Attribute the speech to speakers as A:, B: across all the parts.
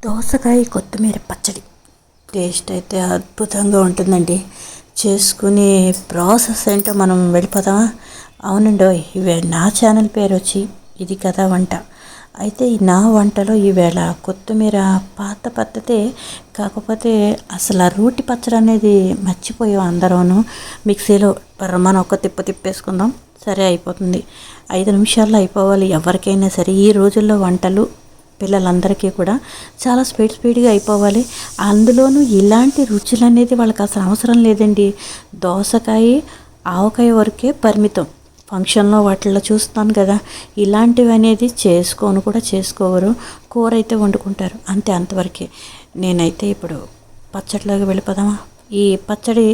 A: దోసకాయ కొత్తిమీర పచ్చడి టేస్ట్ అయితే అద్భుతంగా ఉంటుందండి. చేసుకునే ప్రాసెస్ ఏంటో మనం వెళ్ళిపోదామా? అవునండి, ఇవే నా ఛానల్ పేరు వచ్చి ఇది కదా వంట. అయితే ఈ నా వంటలో ఈవేళ కొత్తిమీర పాత పద్ధతే, కాకపోతే అసలు ఆ రోటి పచ్చడి అనేది మర్చిపోయాం అందరూను. మిక్సీలో మనం ఒక తిప్పేసుకుందాం, సరే అయిపోతుంది. 5 నిమిషాల్లో అయిపోవాలి ఎవరికైనా సరే. ఈ రోజుల్లో వంటలు పిల్లలందరికీ కూడా చాలా స్పీడ్గా అయిపోవాలి. అందులోనూ ఇలాంటి రుచులు అనేది వాళ్ళకి అసలు అవసరం లేదండి. దోసకాయ ఆవకాయ వరకే పరిమితం. ఫంక్షన్లో వాటిల్లో చూస్తాను కదా, ఇలాంటివి అనేది చేసుకోవరు. కూర అయితే వండుకుంటారు అంతే, అంతవరకే. నేనైతే ఇప్పుడు పచ్చడిలోకి వెళ్ళిపోదామా? ఈ పచ్చడి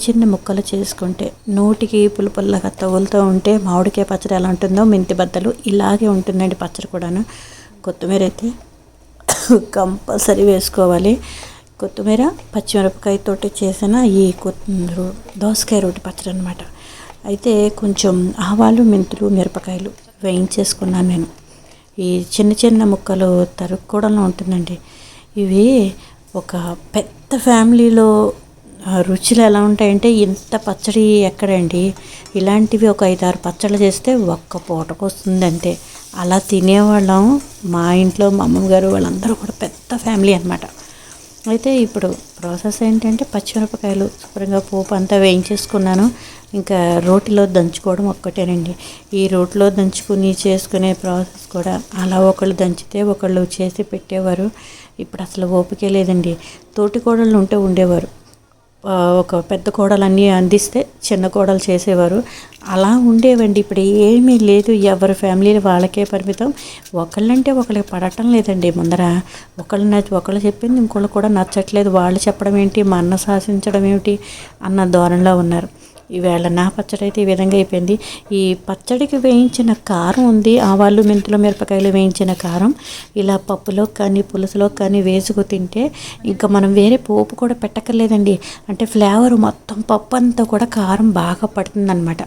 A: చిన్న ముక్కలు చేసుకుంటే నోటికి పులుపుల్లగా తగులుతూ ఉంటే మామిడికాయ పచ్చడి ఎలా ఉంటుందో మెంతి బద్దలు ఇలాగే ఉంటుందండి పచ్చడి కూడాను. కొత్తిమీర అయితే కంపల్సరీ వేసుకోవాలి. కొత్తిమీర పచ్చిమిరపకాయతోటి చేసిన ఈ దోసకాయ రోటి పచ్చడి అనమాట. అయితే కొంచెం ఆవాలు, మెంతులు, మిరపకాయలు వేయించేసుకున్నాను నేను. ఈ చిన్న ముక్కలు తరుక్కోవడంలో ఉంటుందండి. ఇవి ఒక పెద్ద ఫ్యామిలీలో రుచులు ఎలా ఉంటాయంటే, ఇంత పచ్చడి ఎక్కడండి? ఇలాంటివి ఒక 5-6 పచ్చళ్ళు చేస్తే ఒక్క పూటకు వస్తుంది అంతే. అలా తినేవాళ్ళం. మా ఇంట్లో మా అమ్మగారు వాళ్ళందరూ కూడా పెద్ద ఫ్యామిలీ అనమాట. అయితే ఇప్పుడు ప్రాసెస్ ఏంటంటే, పచ్చిమిరపకాయలు శుభ్రంగా పోపు అంతా వేయించేసుకున్నాను. ఇంకా రోటిలో దంచుకోవడం ఒక్కటేనండి. ఈ రోటిలో దంచుకుని చేసుకునే ప్రాసెస్ కూడా అలా ఒకళ్ళు దంచితే ఒకళ్ళు చేసి పెట్టేవారు. ఇప్పుడు అసలు ఓపికే లేదండి. తోటి కోడళ్ళు ఉండేవారు. ఒక పెద్ద కోడలన్నీ అందిస్తే చిన్న కోడలు చేసేవారు. అలా ఉండేవండి. ఇప్పుడు ఏమీ లేదు, ఎవరి ఫ్యామిలీలు వాళ్ళకే పరిమితం. ఒకళ్ళంటే ఒకళ్ళకి పడటం లేదండి. ముందర ఒకళ్ళు చెప్పింది ఇంకోళ్ళు కూడా నచ్చట్లేదు. వాళ్ళు చెప్పడం ఏంటి, మా అన్న శాసించడం ఏమిటి అన్న ధోరణిలో ఉన్నారు. ఈవేళ నా పచ్చడి అయితే ఈ విధంగా అయిపోయింది. ఈ పచ్చడికి వేయించిన కారం ఉంది, ఆవాలు, మెంతులు, మిరపకాయలు వేయించిన కారం ఇలా పప్పులో కానీ పులుసులో కానీ వేసుకు తింటే ఇంకా మనం వేరే పోపు కూడా పెట్టక్కర్లేదండి. అంటే ఫ్లేవర్ మొత్తం పప్పు అంతా కూడా కారం బాగా పడుతుందన్నమాట.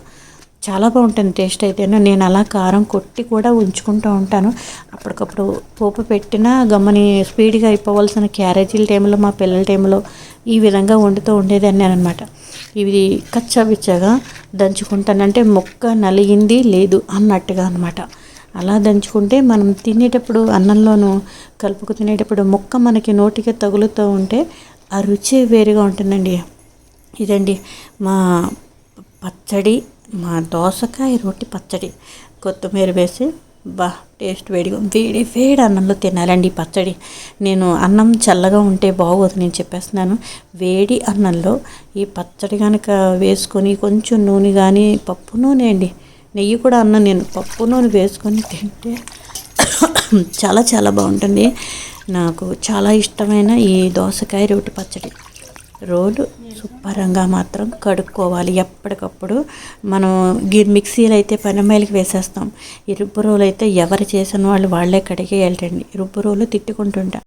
A: చాలా బాగుంటుంది టేస్ట్ అయితే. నేను అలా కారం కొట్టి కూడా ఉంచుకుంటూ ఉంటాను. అప్పటికప్పుడు పోపు పెట్టినా గమ్మని స్పీడ్గా అయిపోవాల్సిన క్యారేజీల టైంలో, మా పిల్లల టైంలో ఈ విధంగా వండుతూ ఉండేదాన్ని అనమాట. ఇవి కచ్చాబిచ్చాగా దంచుకుంటానంటే మొక్క నలిగింది లేదు అన్నట్టుగా అనమాట. అలా దంచుకుంటే మనం తినేటప్పుడు అన్నంలోనూ కలుపుకు తినేటప్పుడు మొక్క మనకి నోటికి తగులుతూ ఉంటే ఆ రుచి వేరుగా ఉంటుందండి. ఇదండి మా పచ్చడి, మా దోసకాయ రోటి పచ్చడి. కొత్తిమీర వేసి టేస్ట్ వేడి అన్నంలో తినాలండి ఈ పచ్చడి. నేను అన్నం చల్లగా ఉంటే బాగోదు, నేను చెప్పేస్తున్నాను. వేడి అన్నంలో ఈ పచ్చడి కనుక వేసుకొని కొంచెం నూనె కానీ, పప్పు నూనె అండి, నెయ్యి కూడా అన్నం, నేను పప్పు నూనె వేసుకొని తింటే చాలా బాగుంటుంది. నాకు చాలా ఇష్టమైన ఈ దోసకాయ రోటి పచ్చడి. రోలు శుభ్రంగా మాత్రం కడుక్కోవాలి ఎప్పటికప్పుడు. మనం మిక్సీలో అయితే పనిమైలకి వేసేస్తాం. ఈ రుబ్బు రోలు అయితే ఎవరు చేసిన వాళ్ళే కడిగేయాలండి. రుబ్బు రోలు తిట్టుకుంటుంటా